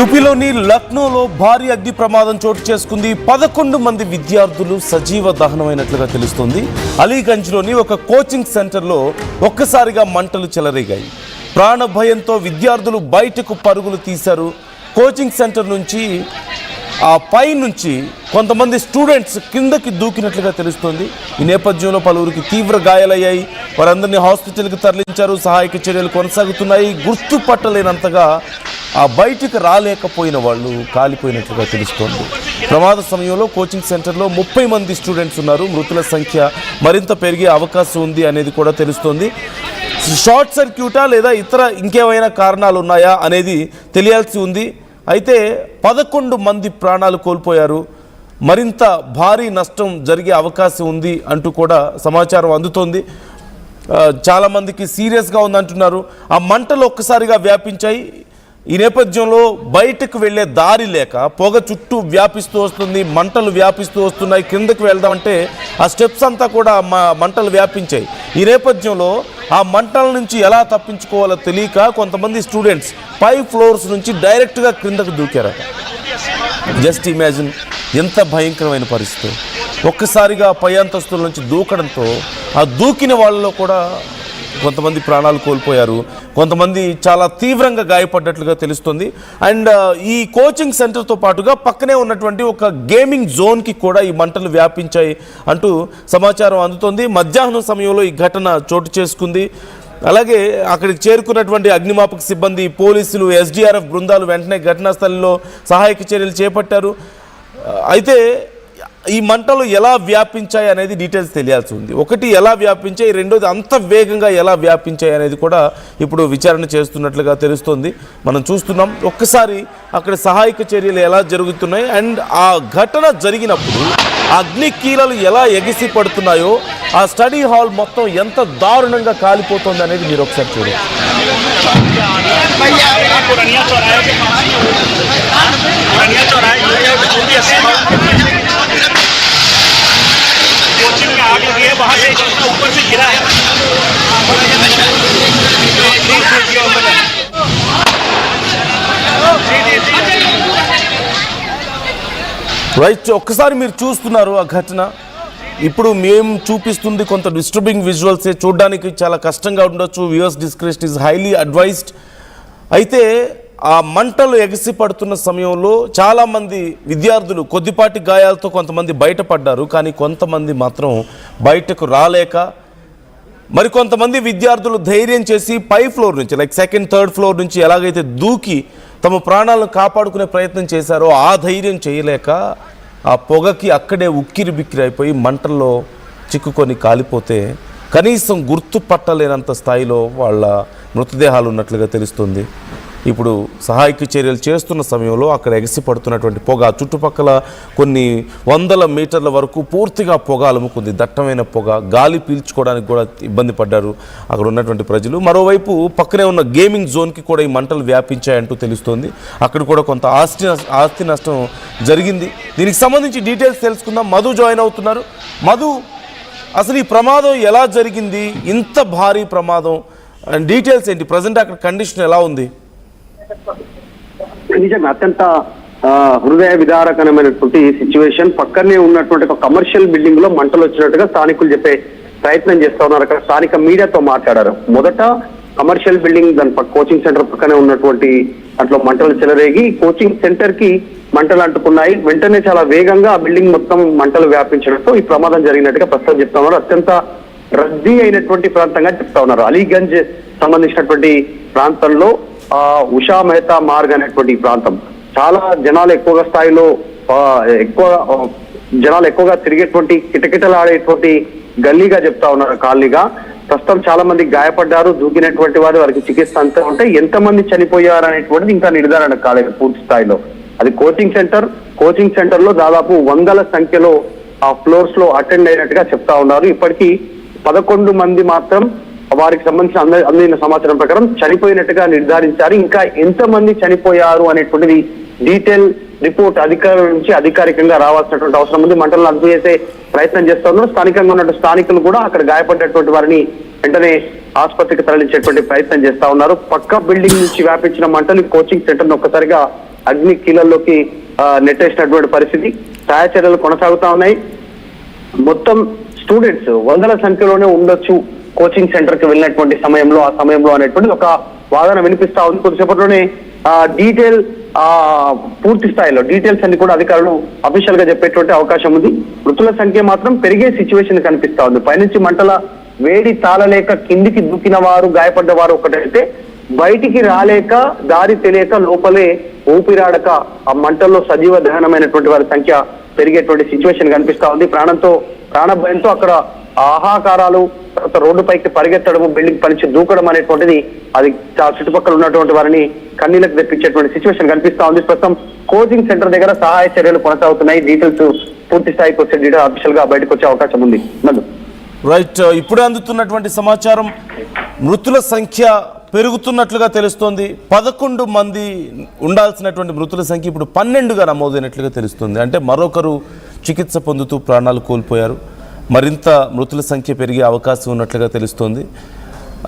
యూపీలోని లక్నోలో భారీ అగ్ని ప్రమాదం చోటు చేసుకుంది. 11 మంది విద్యార్థులు సజీవ దహనమైనట్లుగా తెలుస్తోంది. అలీగంజ్లోని ఒక కోచింగ్ సెంటర్లో ఒక్కసారిగా మంటలు చెలరేగాయి. ప్రాణ భయంతో విద్యార్థులు బయటకు పరుగులు తీశారు. కోచింగ్ సెంటర్ నుంచి ఆ పై నుంచి కొంతమంది స్టూడెంట్స్ కిందకి దూకినట్లుగా తెలుస్తోంది. ఈ నేపథ్యంలో పలువురికి తీవ్ర గాయాలయ్యాయి. వారందరినీ హాస్పిటల్కి తరలించారు. సహాయక చర్యలు కొనసాగుతున్నాయి. గుర్తుపట్టలేనంతగా ఆ బయటికి రాలేకపోయిన వాళ్ళు కాలిపోయినట్లుగా తెలుస్తోంది. ప్రమాద సమయంలో కోచింగ్ సెంటర్లో 30 మంది స్టూడెంట్స్ ఉన్నారు. మృతుల సంఖ్య మరింత పెరిగే అవకాశం ఉంది అనేది కూడా తెలుస్తోంది. షార్ట్ సర్క్యూటా లేదా ఇతర ఇంకేమైనా కారణాలు ఉన్నాయా అనేది తెలియాల్సి ఉంది. అయితే 11 మంది ప్రాణాలు కోల్పోయారు. మరింత భారీ నష్టం జరిగే అవకాశం ఉంది అంటూ కూడా సమాచారం అందుతోంది. చాలామందికి సీరియస్గా ఉందంటున్నారు. ఆ మంటలు ఒక్కసారిగా వ్యాపించాయి. ఈ నేపథ్యంలో బయటకు వెళ్ళే దారి లేక పొగ చుట్టూ వ్యాపిస్తూ వస్తుంది. మంటలు వ్యాపిస్తూ వస్తున్నాయి. కిందకు వెళ్దామంటే ఆ స్టెప్స్ అంతా కూడా మంటలు వ్యాపించాయి. ఈ నేపథ్యంలో ఆ మంటల నుంచి ఎలా తప్పించుకోవాలో తెలియక కొంతమంది స్టూడెంట్స్ 5 ఫ్లోర్స్ నుంచి డైరెక్ట్గా క్రిందకు దూకారట. జస్ట్ ఇమాజిన్, ఎంత భయంకరమైన పరిస్థితి. ఒక్కసారిగా పై అంతస్తుల నుంచి దూకడంతో ఆ దూకిన వాళ్ళలో కూడా కొంతమంది ప్రాణాలు కోల్పోయారు. కొంతమంది చాలా తీవ్రంగా గాయపడ్డట్లుగా తెలుస్తుంది. అండ్ ఈ కోచింగ్ సెంటర్తో పాటుగా పక్కనే ఉన్నటువంటి ఒక గేమింగ్ జోన్కి కూడా ఈ మంటలు వ్యాపించాయి అంటూ సమాచారం అందుతోంది. మధ్యాహ్నం సమయంలో ఈ ఘటన చోటు చేసుకుంది. అలాగే అక్కడికి చేరుకున్నటువంటి అగ్నిమాపక సిబ్బంది, పోలీసులు, ఎస్డీఆర్ఎఫ్ బృందాలు వెంటనే ఘటనా స్థలంలో సహాయక చర్యలు చేపట్టారు. అయితే ఈ మంటలు ఎలా వ్యాపించాయి అనేది డీటెయిల్స్ తెలియాల్సి ఉంది. ఒకటి, ఎలా వ్యాపించాయి, రెండోది అంత వేగంగా ఎలా వ్యాపించాయి అనేది కూడా ఇప్పుడు విచారణ చేస్తున్నట్లుగా తెలుస్తోంది. మనం చూస్తున్నాం. ఒక్కసారి అక్కడ సహాయక చర్యలు ఎలా జరుగుతున్నాయి అండ్ ఆ ఘటన జరిగినప్పుడు అగ్ని కీలలు ఎలా ఎగిసి పడుతున్నాయో, ఆ స్టడీ హాల్ మొత్తం ఎంత దారుణంగా కాలిపోతుంది అనేది మీరు ఒకసారి చూడండి. वहां से ऊपर से गिरा है। రైట్, ఒక్కసారి మీరు చూస్తున్నారు ఆ ఘటన. ఇప్పుడు మేము చూపిస్తుంది కొంత డిస్టర్బింగ్ విజువల్సే, చూడడానికి చాలా కష్టంగా ఉండొచ్చు. Viewers description is highly advised. అయితే ఆ మంటలు ఎగసి పడుతున్న సమయంలో చాలామంది విద్యార్థులు కొద్దిపాటి గాయాలతో కొంతమంది బయటపడ్డారు. కానీ కొంతమంది మాత్రం బయటకు రాలేక, మరికొంతమంది విద్యార్థులు ధైర్యం చేసి పై ఫ్లోర్ నుంచి, లైక్ సెకండ్, థర్డ్ ఫ్లోర్ నుంచి ఎలాగైతే దూకి తమ ప్రాణాలను కాపాడుకునే ప్రయత్నం చేశారో ఆ ధైర్యం చేయలేక ఆ పొగకి అక్కడే ఉక్కిరి బిక్కిరి అయిపోయి మంటల్లో చిక్కుకొని కాలిపోతే కనీసం గుర్తుపట్టలేనంత స్థాయిలో వాళ్ళ మృతదేహాలు ఉన్నట్లుగా తెలుస్తుంది. ఇప్పుడు సహాయక చర్యలు చేస్తున్న సమయంలో అక్కడ ఎగసి పడుతున్నటువంటి పొగ చుట్టుపక్కల కొన్ని 100 మీటర్ల వరకు పూర్తిగా పొగ అలుముకుంది. దట్టమైన పొగ, గాలి పీల్చుకోవడానికి కూడా ఇబ్బంది పడ్డారు అక్కడ ఉన్నటువంటి ప్రజలు. మరోవైపు పక్కనే ఉన్న గేమింగ్ జోన్కి కూడా ఈ మంటలు వ్యాపించాయంటూ తెలుస్తోంది. అక్కడ కూడా కొంత ఆస్తి నష్టం జరిగింది. దీనికి సంబంధించి డీటెయిల్స్ తెలుసుకుందాం. మధు జాయిన్ అవుతున్నారు. మధు, అసలు ఈ ప్రమాదం ఎలా జరిగింది? ఇంత భారీ ప్రమాదం అండ్ డీటెయిల్స్ ఏంటి? ప్రజెంట్ అక్కడ కండిషన్ ఎలా ఉంది? నిజంగా అత్యంత హృదయ విదారకరమైనటువంటి సిచ్యువేషన్. పక్కనే ఉన్నటువంటి ఒక కమర్షియల్ బిల్డింగ్ లో మంటలు వచ్చినట్టుగా స్థానికులు చెప్పే ప్రయత్నం చేస్తా ఉన్నారు. అక్కడ స్థానిక మీడియాతో మాట్లాడారు. మొదట కమర్షియల్ బిల్డింగ్, దాని కోచింగ్ సెంటర్ పక్కనే ఉన్నటువంటి అట్లా మంటలు చెలరేగి కోచింగ్ సెంటర్ కి మంటలు అంటుకున్నాయి. వెంటనే చాలా వేగంగా ఆ బిల్డింగ్ మొత్తం మంటలు వ్యాపించడంతో ఈ ప్రమాదం జరిగినట్టుగా ప్రస్తుతం చెప్తా ఉన్నారు. అత్యంత రద్దీ అయినటువంటి ప్రాంతంగా చెప్తా ఉన్నారు. అలీగంజ్ సంబంధించినటువంటి ప్రాంతంలో ఉషా మెహతా మార్గ్ అనేటువంటి ప్రాంతం చాలా జనాలు ఎక్కువగా స్థాయిలో జనాలు ఎక్కువగా తిరిగేటువంటి కిటకిటలాడేటువంటి గల్లీగా చెప్తా ఉన్నారు. కాలనీగా ప్రస్తుతం చాలా మంది గాయపడ్డారు. దూకినటువంటి వారికి చికిత్స అంతా ఉంటే ఎంతమంది చనిపోయారు అనేటువంటిది ఇంకా నిర్ధారణ కాలేదు పూర్తి స్థాయిలో. అది కోచింగ్ సెంటర్ లో దాదాపు 100ల సంఖ్యలో ఆ ఫ్లోర్స్ లో అటెండ్ అయినట్టుగా చెప్తా ఉన్నారు. ఇప్పటికీ 11 మంది మాత్రం వారికి సంబంధించిన అందిన సమాచారం ప్రకారం చనిపోయినట్టుగా నిర్ధారించారు. ఇంకా ఎంతమంది చనిపోయారు అనేటువంటిది డీటెయిల్ రిపోర్ట్ అధికారుల నుంచి అధికారికంగా రావాల్సినటువంటి అవసరం ఉంది. మంటలను అదుపు చేసే ప్రయత్నం చేస్తా ఉన్నారు. స్థానికంగా ఉన్నటువంటి స్థానికులు కూడా అక్కడ గాయపడినటువంటి వారిని వెంటనే ఆసుపత్రికి తరలించేటువంటి ప్రయత్నం చేస్తా ఉన్నారు. పక్క బిల్డింగ్ నుంచి వ్యాపించిన మంటలు కోచింగ్ సెంటర్ ఒక్కసారిగా అగ్ని కీలల్లోకి నెట్టేసినటువంటి పరిస్థితి. సహాయ చర్యలు కొనసాగుతా ఉన్నాయి. మొత్తం స్టూడెంట్స్ వందల సంఖ్యలోనే ఉండొచ్చు కోచింగ్ సెంటర్ కి వెళ్ళినటువంటి సమయంలో అనేటువంటి ఒక వాదన వినిపిస్తా ఉంది. కొద్దిసేపట్లోనే డీటెయిల్ పూర్తి స్థాయిలో డీటెయిల్స్ అన్ని కూడా అధికారులు అఫీషియల్ గా చెప్పేటువంటి అవకాశం ఉంది. మృతుల సంఖ్య మాత్రం పెరిగే సిచ్యువేషన్ కనిపిస్తా ఉంది. పైనుంచి మంటల వేడి తాళలేక కిందికి దూకిన వారు, గాయపడ్డ వారు ఒకటైతే, బయటికి రాలేక దారి తెలియక లోపలే ఊపిరాడక ఆ మంటల్లో సజీవ దహనమైనటువంటి వారి సంఖ్య పెరిగేటువంటి సిచ్యువేషన్ కనిపిస్తా ఉంది. ప్రాణభయంతో అక్కడ ఆహాకారాలు, తర్వాత రోడ్డుపైకి పరిగెత్తడము, బిల్డింగ్ పనిచి దూకడం అనేటువంటిది అది చుట్టుపక్కల ఉన్నటువంటి వారిని కన్నీళ్లకు తెప్పించేటువంటి సిచ్యువేషన్ కనిపిస్తా ఉంది. ప్రస్తుతం కోచింగ్ సెంటర్ దగ్గర సహాయ చర్యలు కొనసాగుతున్నాయి. డీటెయిల్స్ పూర్తి స్థాయికి వచ్చే డీటెయిల్ అఫీషియల్ గా బయటకు వచ్చే అవకాశం ఉంది. రైట్, ఇప్పుడే అందుతున్నటువంటి సమాచారం మృతుల సంఖ్య పెరుగుతున్నట్లుగా తెలుస్తోంది. 11 మంది ఉండాల్సినటువంటి మృతుల సంఖ్య ఇప్పుడు 12గా నమోదైనట్లుగా తెలుస్తుంది. అంటే మరొకరు చికిత్స పొందుతూ ప్రాణాలు కోల్పోయారు. మరింత మృతుల సంఖ్య పెరిగే అవకాశం ఉన్నట్లుగా తెలుస్తోంది.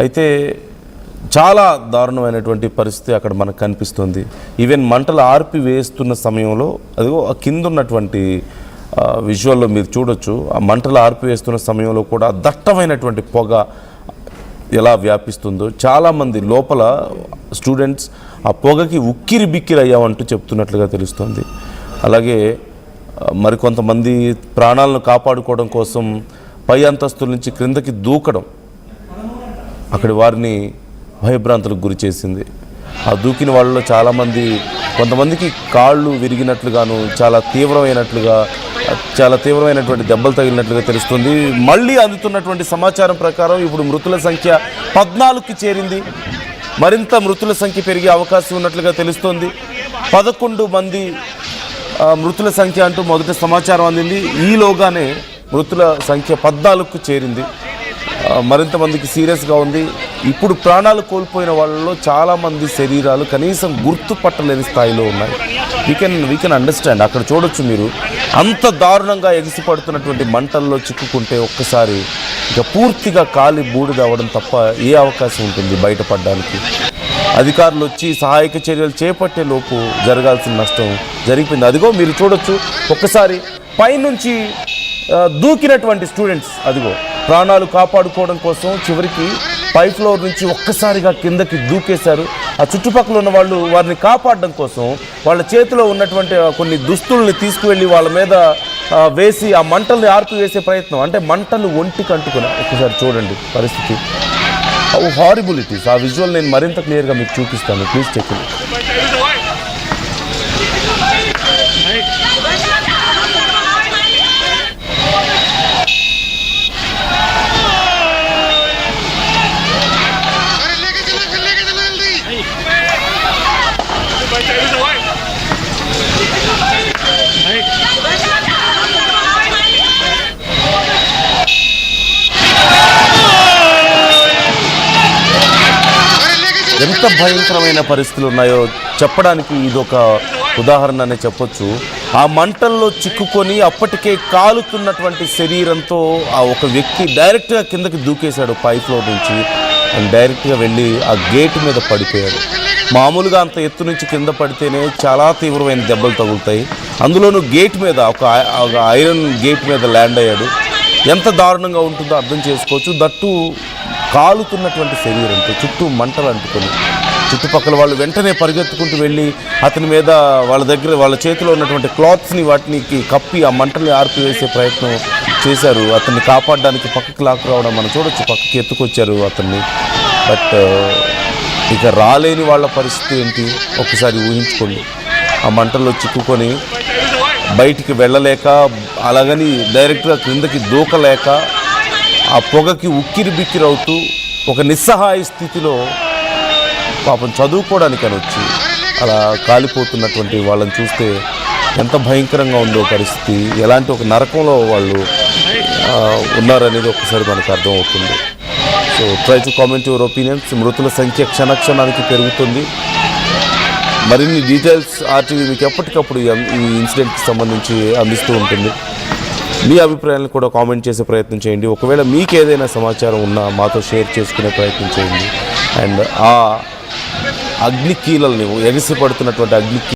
అయితే చాలా దారుణమైనటువంటి పరిస్థితి అక్కడ మనకు కనిపిస్తుంది. ఈవెన్ మంటలు ఆర్పివేస్తున్న సమయంలో అదిగో కింద ఉన్నటువంటి విజువల్లో మీరు చూడొచ్చు. ఆ మంటలు ఆర్పివేస్తున్న సమయంలో కూడా దట్టమైనటువంటి పొగ ఎలా వ్యాపిస్తుందో, చాలామంది లోపల స్టూడెంట్స్ ఆ పొగకి ఉక్కిరి బిక్కిరి అయ్యామంటూ చెప్తున్నట్లుగా తెలుస్తుంది. అలాగే మరికొంతమంది ప్రాణాలను కాపాడుకోవడం కోసం పై అంతస్తుల నుంచి క్రిందకి దూకడం అక్కడి వారిని భయభ్రాంతులకు గురి చేసింది. ఆ దూకిన వాళ్ళలో కొంతమందికి కాళ్ళు విరిగినట్లుగాను, చాలా తీవ్రమైనటువంటి దెబ్బలు తగిలినట్లుగా తెలుస్తుంది. మళ్ళీ అందుతున్నటువంటి సమాచారం ప్రకారం ఇప్పుడు మృతుల సంఖ్య 14కి చేరింది. మరింత మృతుల సంఖ్య పెరిగే అవకాశం ఉన్నట్లుగా తెలుస్తోంది. 11 మంది మృతుల సంఖ్య అంటూ మొదట సమాచారం అందింది. ఈలోగానే మృతుల సంఖ్య 14కు చేరింది. మరింత మందికి సీరియస్గా ఉంది. ఇప్పుడు ప్రాణాలు కోల్పోయిన వాళ్ళలో చాలామంది శరీరాలు కనీసం గుర్తుపట్టలేని స్థాయిలో ఉన్నాయి. We can understand. అక్కడ చూడొచ్చు మీరు, అంత దారుణంగా ఎగిసిపడుతున్నటువంటి మంటల్లో చిక్కుకుంటే ఒక్కసారి ఇక పూర్తిగా కాలి బూడిద అవ్వడం తప్ప ఏ అవకాశం ఉంటుంది బయటపడడానికి? అధికారులు వచ్చి సహాయక చర్యలు చేపట్టే లోపు జరగాల్సిన నష్టం జరిగిపోయింది. అదిగో మీరు చూడొచ్చు, ఒక్కసారి పైనుంచి దూకినటువంటి స్టూడెంట్స్ అదిగో ప్రాణాలు కాపాడుకోవడం కోసం చివరికి పై ఫ్లోర్ నుంచి ఒక్కసారిగా కిందకి దూకేశారు. ఆ చుట్టుపక్కల ఉన్న వాళ్ళు వారిని కాపాడడం కోసం వాళ్ళ చేతిలో ఉన్నటువంటి కొన్ని దుస్తుల్ని తీసుకువెళ్ళి వాళ్ళ మీద వేసి ఆ మంటల్ని ఆర్పివేసే ప్రయత్నం. అంటే మంటలు ఒంటికి అంటుకుని ఒక్కసారి చూడండి పరిస్థితి, హౌ హారిబుల్ ఇట్ ఈస్. ఆ విజువల్ నేను మరింత క్లియర్గా మీకు చూపిస్తాను. Please check it. ఎంత భయంకరమైన పరిస్థితులు ఉన్నాయో చెప్పడానికి ఇదొక ఉదాహరణ అనే చెప్పొచ్చు. ఆ మంటల్లో చిక్కుకొని అప్పటికే కాలుతున్నటువంటి శరీరంతో ఆ ఒక వ్యక్తి డైరెక్ట్గా కిందకి దూకేశాడు పై ఫ్లోర్ నుంచి. అండ్ డైరెక్ట్గా వెళ్ళి ఆ గేట్ మీద పడిపోయాడు. మామూలుగా అంత ఎత్తు నుంచి కింద పడితేనే చాలా తీవ్రమైన దెబ్బలు తగులుతాయి. అందులోనూ గేట్ మీద ఒక ఐరన్ గేట్ మీద ల్యాండ్ అయ్యాడు. ఎంత దారుణంగా ఉంటుందో అర్థం చేసుకోవచ్చు. దట్టు కాలుతున్నటువంటి శరీరంతో చుట్టూ మంటలు అంటుకొని చుట్టుపక్కల వాళ్ళు వెంటనే పరిగెత్తుకుంటూ వెళ్ళి అతని మీద వాళ్ళ చేతిలో ఉన్నటువంటి క్లాత్స్ని వాటిని కప్పి ఆ మంటల్ని ఆర్పివేసే ప్రయత్నం చేశారు. అతన్ని కాపాడడానికి పక్కకి లాక్కు రావడం మనం చూడొచ్చు. పక్కకి ఎత్తుకొచ్చారు అతన్ని. బట్ ఇక రాలేని వాళ్ళ పరిస్థితి ఏంటి ఒకసారి ఊహించుకోండి. ఆ మంటల్లో చిక్కుకొని బయటికి వెళ్ళలేక, అలాగని డైరెక్ట్గా క్రిందకి దూకలేక, ఆ పొగకి ఉక్కిరి బిక్కిరవుతూ ఒక నిస్సహాయ స్థితిలో పాపం చదువుకోవడానికని వచ్చి అలా కాలిపోతున్నటువంటి వాళ్ళని చూస్తే ఎంత భయంకరంగా ఉందో పరిస్థితి, ఎలాంటి ఒక నరకంలో వాళ్ళు ఉన్నారనేది ఒకసారి మనకు అర్థమవుతుంది. So try to comment your opinions. మృతుల సంఖ్య క్షణక్షణానికి పెరుగుతుంది. మరిన్ని డీటెయిల్స్ ఆర్టీవీ మీకు ఎప్పటికప్పుడు ఈ ఇన్సిడెంట్కి సంబంధించి అందిస్తూ ఉంటుంది. మీ అభిప్రాయాలను కూడా కామెంట్ చేసే ప్రయత్నం చేయండి. ఒకవేళ మీకు ఏదైనా సమాచారం ఉన్నా మాతో షేర్ చేసుకునే ప్రయత్నం చేయండి. అండ్ ఆ అగ్ని కీలల్ని ఎగిసిపడుతున్నటువంటి అగ్ని